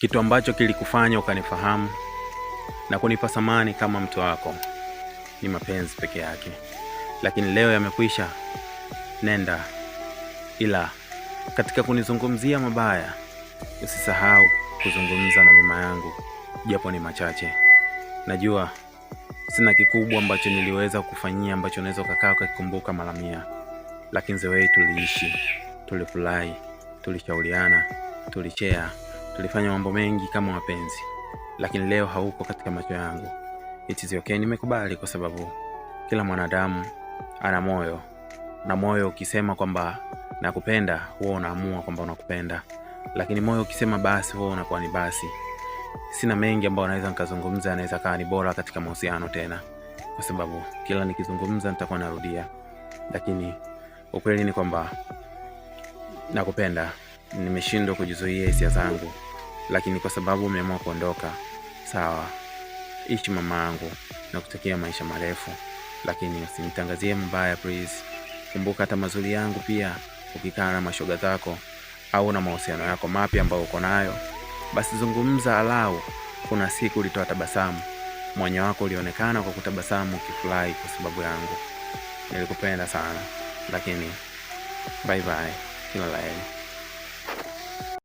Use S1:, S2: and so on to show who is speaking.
S1: Kitu ambacho kilikufanya ukanifahamu na kunipa thamani kama mtu wako ni mapenzi peke yake. Lakini leo yamekwisha, nenda. Ila katika kunizungumzia mabaya, usisahau kuzungumza na mema yangu, japo ni machache. Najua sina kikubwa ambacho niliweza kufanyia ambacho unaweza kukaa ukikumbuka mara 100. Lakini zewe tuliishi, tulifurahi, tulishauriana, tulichea, tulifanya mambo mengi kama wapenzi. Lakini leo hauko katika macho yangu. It is okay, nimekubali kwa sababu kila mwanadamu ana moyo. Na moyo ukisema kwamba nakupenda, huwa unaamua kwamba unakupenda. Lakini moyo ukisema basi, huwa unakuwa ni basi. Sina mengi ambayo naweza nikazungumza, naweza kaa ni bora katika mahusiano tena, kwa sababu kila nikizungumza nitakuwa narudia. Lakini ukweli ni kwamba nakupenda. Nimeshindwa kujizuia hisia zangu. Lakini kwa sababu umeamua kuondoka, sawa. Ishi mama yangu, nakutakia maisha marefu. Lakini usinitangazie mbaya please. Kumbuka hata mazuri yangu pia. Ukikaa na mashoga zako au na mahusiano yako mapya ambayo uko nayo, basi zungumza alau kuna siku ulitoa tabasamu. Mwanya wako ulionekana kwa kutabasamu ukifurahi kwa sababu yangu. Nilikupenda sana. Lakini bye bye. Kila la heri.